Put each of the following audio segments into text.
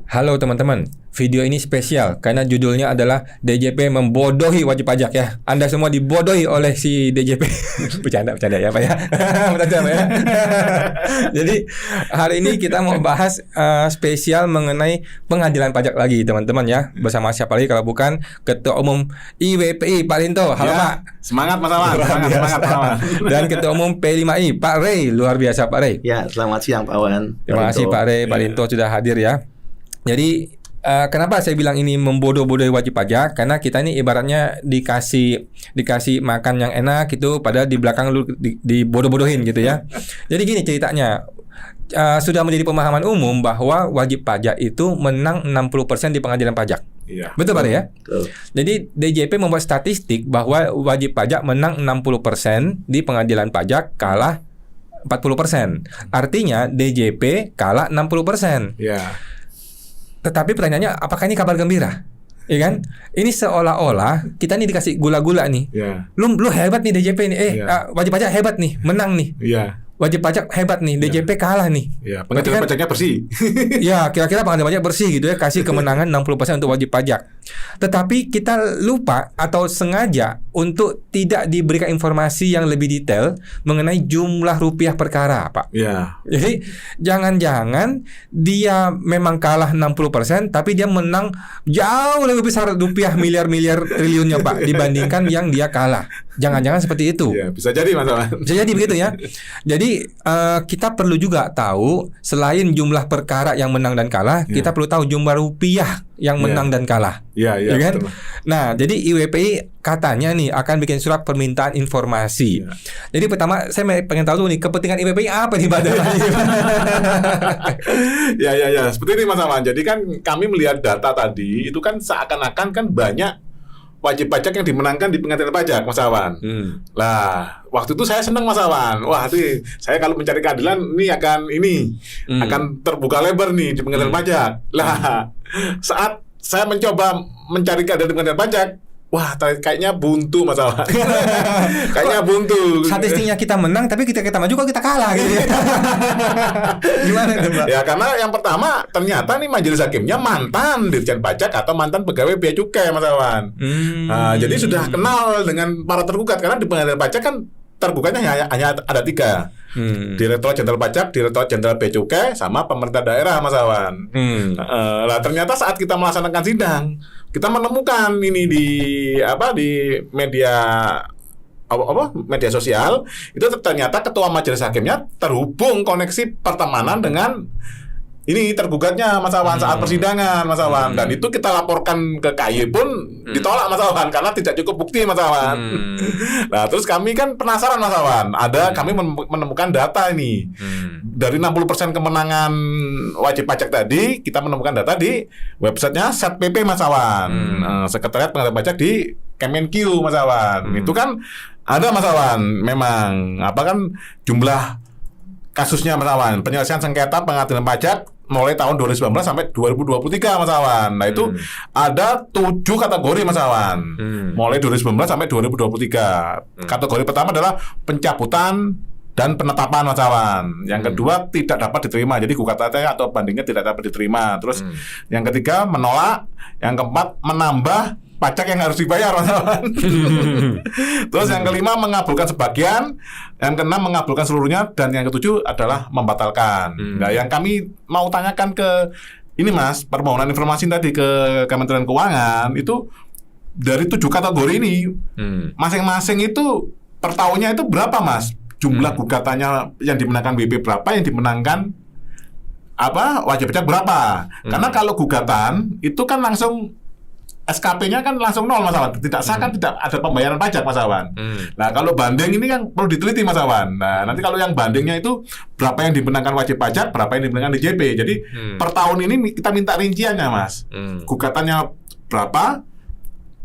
Halo teman-teman, video ini spesial karena judulnya adalah DJP membodohi wajib pajak ya. Anda semua dibodohi oleh si DJP. Bercanda ya Pak ya. Bercanda Pak ya. Jadi hari ini kita mau bahas spesial mengenai pengadilan pajak lagi teman-teman ya. Bersama siapa lagi kalau bukan Ketua Umum IWPI Pak Rinto. Halo ya, Pak. Semangat Mas Awan, semangat Pak Awan. Dan Ketua Umum P5I Pak Ray, luar biasa Pak Ray. Ya, selamat siang Pak Awan. Terima kasih Pak Ray, Pak Rinto sudah hadir ya. Jadi kenapa saya bilang ini membodoh-bodohi wajib pajak? Karena kita ini ibaratnya dikasih makan yang enak gitu, padahal di belakang lu dibodoh-bodohin gitu ya. Jadi gini ceritanya, sudah menjadi pemahaman umum bahwa wajib pajak itu menang 60% di pengadilan pajak. Iya. Betul Pak ya? Betul. Jadi DJP membuat statistik bahwa wajib pajak menang 60% di pengadilan pajak, kalah 40%. Artinya DJP kalah 60%. Iya. Tetapi pertanyaannya, apakah ini kabar gembira? Iya kan? Ini seolah-olah kita nih dikasih gula-gula nih. Iya. Lu hebat nih DJP nih. Iya. Wajib pajak hebat nih, menang nih. Iya. Wajib pajak hebat nih, DJP kalah nih. Iya, pengadilan pajaknya bersih. Ya, kira-kira pengadilan pajak bersih gitu ya, kasih kemenangan 60% untuk wajib pajak. Tetapi kita lupa atau sengaja untuk tidak diberikan informasi yang lebih detail mengenai jumlah rupiah perkara, Pak. Iya. Jadi jangan-jangan dia memang kalah 60%, tapi dia menang jauh lebih besar rupiah miliar-miliar triliunnya Pak dibandingkan yang dia kalah. Jangan-jangan seperti itu. Iya, bisa jadi Mas Awan. Bisa jadi begitu ya. Jadi kita perlu juga tahu selain jumlah perkara yang menang dan kalah, kita perlu tahu jumlah rupiah yang menang dan kalah. Iya, Ya kan? betul. Nah, jadi IWPI katanya nih akan bikin surat permintaan informasi. Jadi pertama saya pengen tahu dulu nih kepentingan IWPI apa nih Pak? Ya. Seperti ini Mas Awan. Jadi kan kami melihat data tadi itu kan seakan-akan kan banyak wajib pajak yang dimenangkan di pengadilan pajak, Mas Awan. Lah, waktu itu saya senang Mas Awan. Wah, nanti saya kalau mencari keadilan ini akan terbuka lebar nih di pengadilan pajak. Lah, saat saya mencoba mencari keadilan di pengadilan pajak, wah, kayaknya buntu Mas Awan. Kayaknya buntu. Statistiknya kita menang, tapi kita maju kok kita kalah gitu ya. Gimana itu, Pak? Ya karena yang pertama ternyata nih majelis hakimnya mantan dirjen pajak atau mantan pegawai bea cukai Mas Awan. Nah, jadi sudah kenal dengan para tergugat karena di pengadilan pajak kan tergugatnya hanya ada 3. Direktorat Jenderal Pajak, Direktorat Jenderal Bea Cukai, sama pemerintah daerah Mas Awan. Lah ternyata saat kita melaksanakan sidang, kita menemukan ini di media media sosial itu ternyata ketua majelis hakimnya terhubung koneksi pertemanan dengan ini tergugatnya Mas Awan saat persidangan Mas Awan, dan itu kita laporkan ke KY pun ditolak Mas Awan karena tidak cukup bukti Mas Awan. Nah terus kami kan penasaran Mas Awan, kami menemukan data ini dari 60% kemenangan wajib pajak tadi, kita menemukan data di websitenya SatPP Mas Awan, Sekretariat Pengadilan Pajak di Kemenq Mas Awan. Itu kan ada Mas Awan, memang jumlah kasusnya Mas Awan, penyelesaian sengketa pengadilan pajak mulai tahun 2019 sampai 2023 Mas Awan. Nah itu ada 7 kategori Mas Awan, mulai 2019 sampai 2023. Kategori pertama adalah pencabutan dan penetapan Mas Awan. Yang kedua tidak dapat diterima, jadi gugatannya atau bandingnya tidak dapat diterima. Terus yang ketiga menolak. Yang keempat menambah pajak yang harus dibayar Mas Awan. Terus yang kelima mengabulkan sebagian, yang keenam mengabulkan seluruhnya, dan yang ketujuh adalah membatalkan. Nah, yang kami mau tanyakan ke ini Mas, permohonan informasi tadi ke Kementerian Keuangan itu dari 7 kategori ini, masing-masing itu per tahunnya itu berapa Mas? Jumlah gugatannya yang dimenangkan WP berapa, yang dimenangkan wajib pajak berapa? Karena kalau gugatan itu kan langsung SKP-nya kan langsung 0 Mas Awan, tidak sah kan tidak ada pembayaran pajak Mas Awan. Nah kalau banding ini kan perlu diteliti Mas Awan. Nah nanti kalau yang bandingnya itu berapa yang dimenangkan wajib pajak, berapa yang dimenangkan DJP. Jadi per tahun ini kita minta rinciannya Mas. Gugatannya berapa,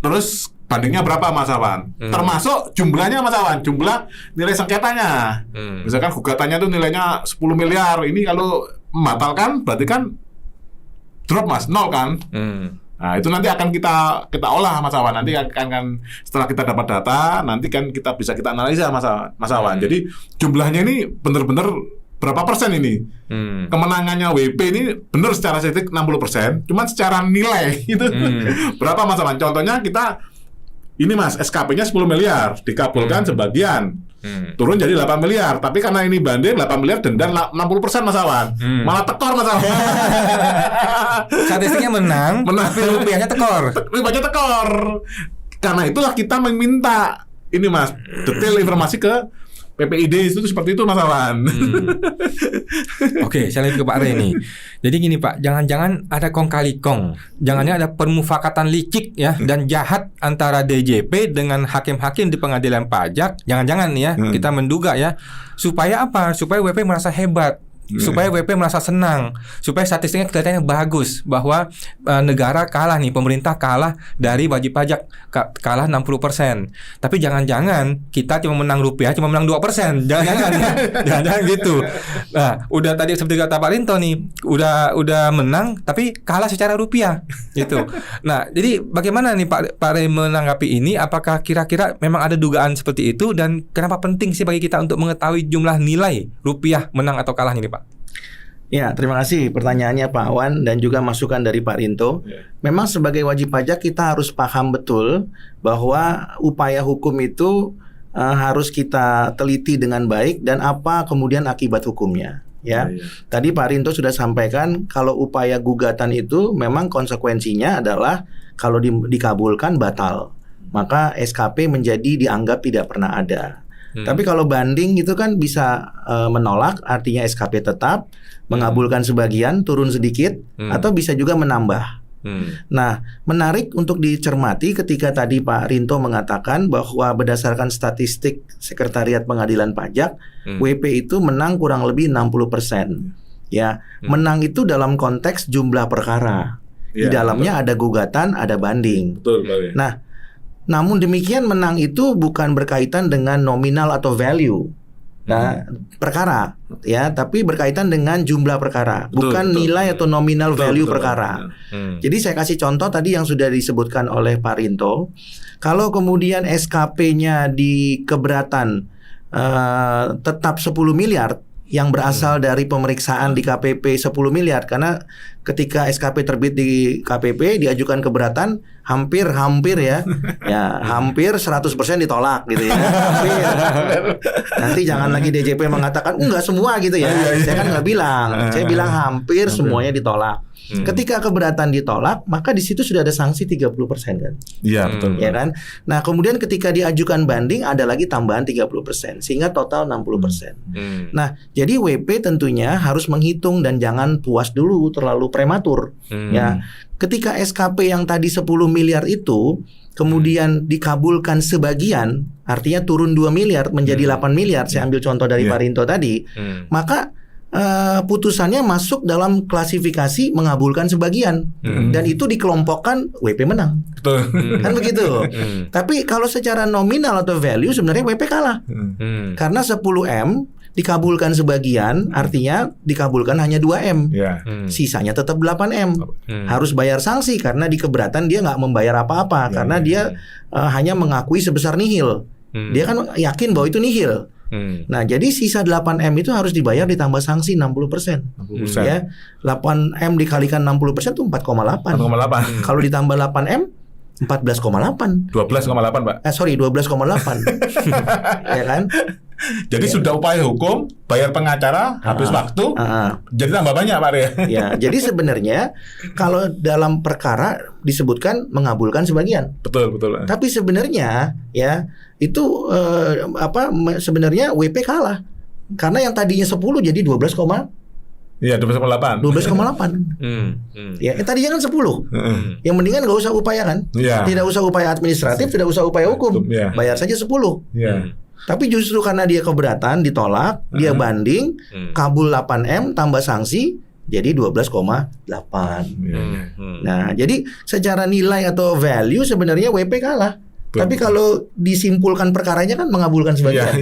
terus bandingnya berapa Mas Awan. Termasuk jumlahnya Mas Awan, jumlah nilai sengketanya. Misalkan gugatannya itu nilainya 10 miliar, ini kalau membatalkan berarti kan drop Mas, 0 kan. Nah, itu nanti akan kita olah Mas Awan. Nanti akan setelah kita dapat data, nanti kan kita bisa analisa Mas Awan. Jadi jumlahnya ini benar-benar berapa persen ini? Kemenangannya WP ini benar secara statistik 60%, cuman secara nilai itu berapa Mas Awan? Contohnya kita ini Mas, SKP-nya 10 miliar, dikabulkan sebagian. Turun jadi 8 miliar, tapi karena ini banding 8 miliar denda 60% Mas Awan. Malah tekor Mas Awan. Statistiknya menang, tapi rupiahnya tekor. Rupiahnya tekor. Karena itulah kita meminta ini Mas, detail informasi ke PPID itu seperti itu Mas Awan. Oke, saya lagi ke Pak Rey nih. Jadi gini Pak, jangan-jangan ada kong kali kong, jangannya ada permufakatan licik ya dan jahat antara DJP dengan hakim-hakim di pengadilan pajak. Jangan-jangan nih ya, kita menduga ya, supaya apa? Supaya WP merasa hebat. Supaya WP merasa senang, supaya statistiknya kelihatannya bagus bahwa negara kalah nih, pemerintah kalah dari wajib pajak, kalah 60%. Tapi jangan-jangan kita cuma menang rupiah, cuma menang 2%. Jangan-jangan ya. Jangan-jangan gitu. Nah, udah tadi seperti kata Pak Rinto nih, udah menang tapi kalah secara rupiah gitu. Nah, jadi bagaimana nih Pak Rey menanggapi ini? Apakah kira-kira memang ada dugaan seperti itu dan kenapa penting sih bagi kita untuk mengetahui jumlah nilai rupiah menang atau kalah ini Pak? Ya, terima kasih pertanyaannya Pak Wan dan juga masukan dari Pak Rinto. Memang sebagai wajib pajak kita harus paham betul bahwa upaya hukum itu harus kita teliti dengan baik dan apa kemudian akibat hukumnya. Ya, tadi Pak Rinto sudah sampaikan kalau upaya gugatan itu memang konsekuensinya adalah kalau dikabulkan batal, maka SKP menjadi dianggap tidak pernah ada. Tapi kalau banding itu kan bisa menolak, artinya SKP tetap, mengabulkan sebagian, turun sedikit, atau bisa juga menambah. Nah, menarik untuk dicermati ketika tadi Pak Rinto mengatakan bahwa berdasarkan statistik Sekretariat Pengadilan Pajak, WP itu menang kurang lebih 60%. Ya, menang itu dalam konteks jumlah perkara. Di dalamnya ada gugatan, ada banding. Betul, Pak. Nah, namun demikian menang itu bukan berkaitan dengan nominal atau value perkara ya, tapi berkaitan dengan jumlah perkara, bukan nilai atau nominal value perkara. Jadi saya kasih contoh tadi yang sudah disebutkan oleh Pak Rinto. Kalau kemudian SKP-nya di keberatan tetap 10 miliar yang berasal dari pemeriksaan di KPP 10 miliar, karena ketika SKP terbit di KPP diajukan keberatan hampir ya hampir 100% ditolak gitu ya. Hampir. Nanti jangan lagi DJP mengatakan enggak semua gitu ya. Saya kan nggak bilang, saya bilang hampir semuanya ditolak. Ketika keberatan ditolak, maka di situ sudah ada sanksi 30% kan. Iya, betul. Ya kan? Nah, kemudian ketika diajukan banding ada lagi tambahan 30% sehingga total 60%. Nah, jadi WP tentunya harus menghitung dan jangan puas dulu terlalu prematur. Ya. Ketika SKP yang tadi 10 miliar itu kemudian dikabulkan sebagian, artinya turun 2 miliar menjadi 8 miliar, saya ambil contoh dari Pak Rinto tadi, maka putusannya masuk dalam klasifikasi mengabulkan sebagian dan itu dikelompokkan WP menang. Betul. Kan begitu. Tapi kalau secara nominal atau value sebenarnya WP kalah. Karena 10M dikabulkan sebagian, artinya dikabulkan hanya 2M. Sisanya tetap 8M. Harus bayar sanksi karena di keberatan dia nggak membayar apa-apa karena dia hanya mengakui sebesar nihil. Dia kan yakin bahwa itu nihil. Nah, jadi sisa 8M itu harus dibayar ditambah sanksi 60%. Ya. 8M dikalikan 60% itu 4,8. Kalau ditambah 8M 14,8. 12,8, Pak. Sorry, 12,8. Ya kan? Jadi sudah upaya hukum, bayar pengacara, habis waktu, jadi tambah banyak, Pak Rey. Ya, jadi sebenarnya kalau dalam perkara disebutkan mengabulkan sebagian. Betul. Tapi sebenarnya ya itu sebenarnya WP kalah. Karena yang tadinya 10 jadi 12,8. Iya, 12,8. 12,8. Ya, tadinya kan 10. Yang mendingan nggak usah upaya kan? Tidak usah upaya administratif, tidak usah upaya hukum. Bayar saja 10. Tapi justru karena dia keberatan, ditolak, dia banding, kabul 8M tambah sanksi, jadi 12,8. Nah, jadi secara nilai atau value sebenarnya WP kalah. Tapi kalau disimpulkan perkaranya kan mengabulkan sebagian.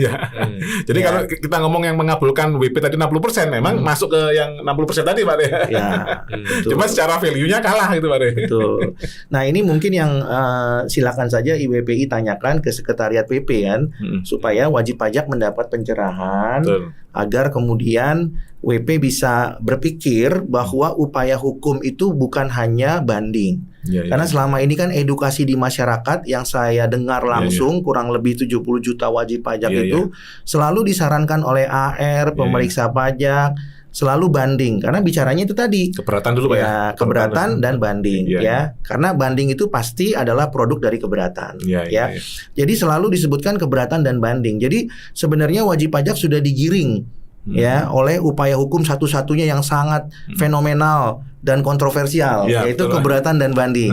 Jadi kalau kita ngomong yang mengabulkan WP tadi 60%, memang masuk ke yang 60% tadi, Pak Rey. Cuma secara value-nya kalah gitu, Pak Rey. Betul. Nah, ini mungkin yang silakan saja IWPI tanyakan ke Sekretariat PP kan, supaya wajib pajak mendapat pencerahan agar kemudian WP bisa berpikir bahwa upaya hukum itu bukan hanya banding. Karena selama ini kan edukasi di masyarakat yang saya dengar langsung kurang lebih 70 juta wajib pajak itu selalu disarankan oleh AR, pemeriksa pajak, selalu banding karena bicaranya itu tadi keberatan dulu Pak ya. Keberatan dan banding ya. Karena banding itu pasti adalah produk dari keberatan Jadi selalu disebutkan keberatan dan banding. Jadi sebenarnya wajib pajak sudah digiring oleh upaya hukum satu-satunya yang sangat fenomenal dan kontroversial yaitu keberatan dan banding.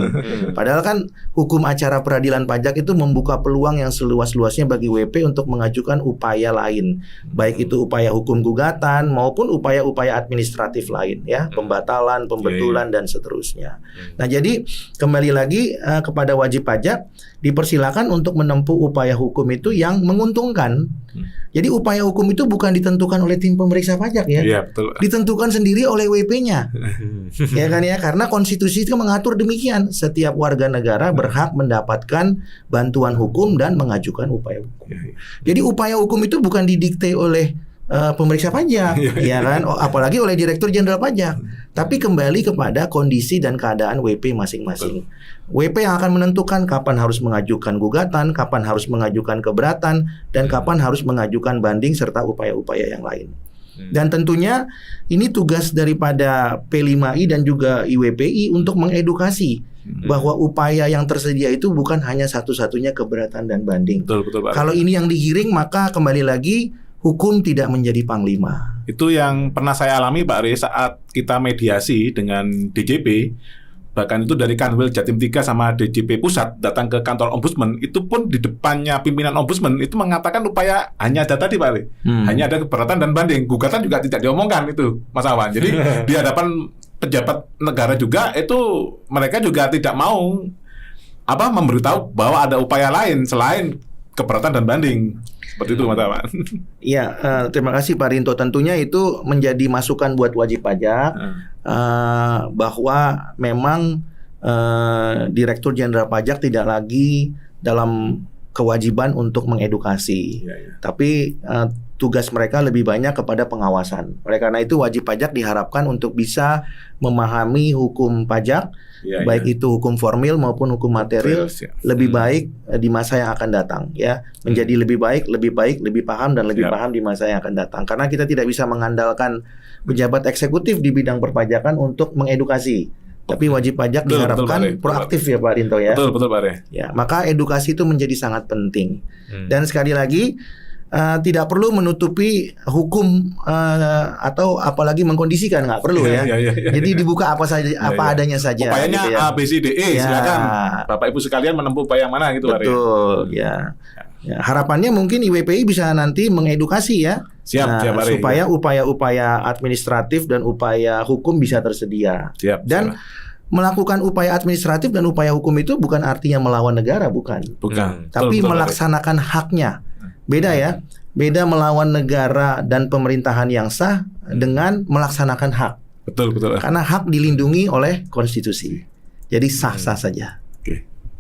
Padahal kan hukum acara peradilan pajak itu membuka peluang yang seluas-luasnya bagi WP untuk mengajukan upaya lain, baik itu upaya hukum gugatan maupun upaya-upaya administratif lain pembatalan, pembetulan dan seterusnya. Nah, jadi kembali lagi kepada wajib pajak dipersilakan untuk menempuh upaya hukum itu yang menguntungkan. Jadi upaya hukum itu bukan ditentukan oleh tim pemeriksa pajak betul. Ditentukan sendiri oleh WP-nya. Ya kan ya, karena konstitusi itu mengatur demikian, setiap warga negara berhak mendapatkan bantuan hukum dan mengajukan upaya hukum. Jadi upaya hukum itu bukan didikte oleh pemeriksa pajak, ya kan, apalagi oleh Direktur Jenderal Pajak, tapi kembali kepada kondisi dan keadaan WP masing-masing. WP yang akan menentukan kapan harus mengajukan gugatan, kapan harus mengajukan keberatan, dan kapan harus mengajukan banding serta upaya-upaya yang lain. Dan tentunya ini tugas daripada P5I dan juga IWPI untuk mengedukasi bahwa upaya yang tersedia itu bukan hanya satu-satunya keberatan dan banding. Betul, Pak. Kalau ini yang digiring, maka kembali lagi hukum tidak menjadi panglima. Itu yang pernah saya alami Pak Re saat kita mediasi dengan DJP. Bahkan itu dari Kanwil Jatim 3 sama DJP Pusat datang ke kantor Ombudsman, itu pun di depannya pimpinan Ombudsman itu mengatakan upaya hanya ada tadi Pak Re. Hanya ada keberatan dan banding. Gugatan juga tidak diomongkan itu Mas Awan. Jadi di hadapan pejabat negara juga itu mereka juga tidak mau memberitahu bahwa ada upaya lain selain keberatan dan banding. Seperti itu Mas Awan. Iya, terima kasih Pak Rinto. Tentunya itu menjadi masukan buat wajib pajak bahwa memang Direktur Jenderal Pajak tidak lagi dalam kewajiban untuk mengedukasi, tapi tugas mereka lebih banyak kepada pengawasan. Oleh karena itu wajib pajak diharapkan untuk bisa memahami hukum pajak, baik itu hukum formil maupun hukum material, lebih baik di masa yang akan datang, menjadi lebih baik, lebih paham dan lebih paham di masa yang akan datang. Karena kita tidak bisa mengandalkan pejabat eksekutif di bidang perpajakan untuk mengedukasi. Tapi wajib pajak diharapkan proaktif ya Pak Rinto ya. Betul Pak Re. Ya, maka edukasi itu menjadi sangat penting. Dan sekali lagi tidak perlu menutupi hukum atau apalagi mengkondisikan, nggak perlu ya. Jadi dibuka apa saja, apa adanya saja. Upayanya gitu ya. A, B, C, D, E, silakan Bapak Ibu sekalian menempuh upaya yang mana gitu Pak Re. Betul ya. Harapannya mungkin IWPI bisa nanti mengedukasi ya. Siap, Pak Re. Supaya upaya-upaya administratif dan upaya hukum bisa tersedia. Dan melakukan upaya administratif dan upaya hukum itu bukan artinya melawan negara, bukan. Tapi melaksanakan haknya. Beda ya. Beda melawan negara dan pemerintahan yang sah dengan melaksanakan hak. Betul. Karena hak dilindungi oleh konstitusi. Jadi sah-sah saja.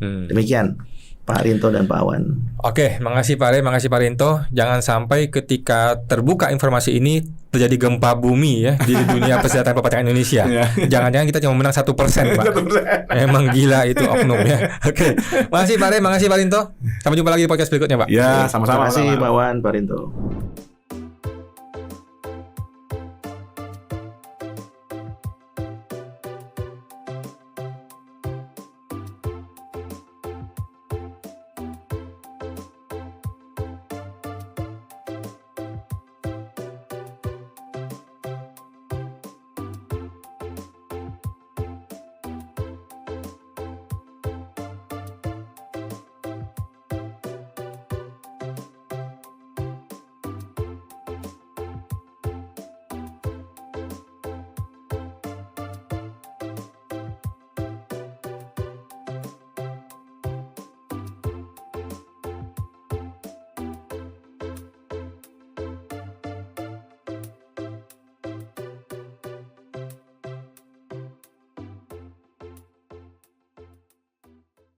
Demikian Pak Rinto dan Pak Awan. Oke, makasih Pak Re, makasih Pak Rinto. Jangan sampai ketika terbuka informasi ini terjadi gempa bumi ya di dunia kesehatan perpajakan Indonesia. Jangan-jangan kita cuma menang 1% Pak. Emang gila itu oknum ya. Oke, makasih Pak Re, makasih Pak Rinto. Sampai jumpa lagi di podcast berikutnya Pak. Ya, sama-sama. Terima kasih Pak Awan, Pak Rinto.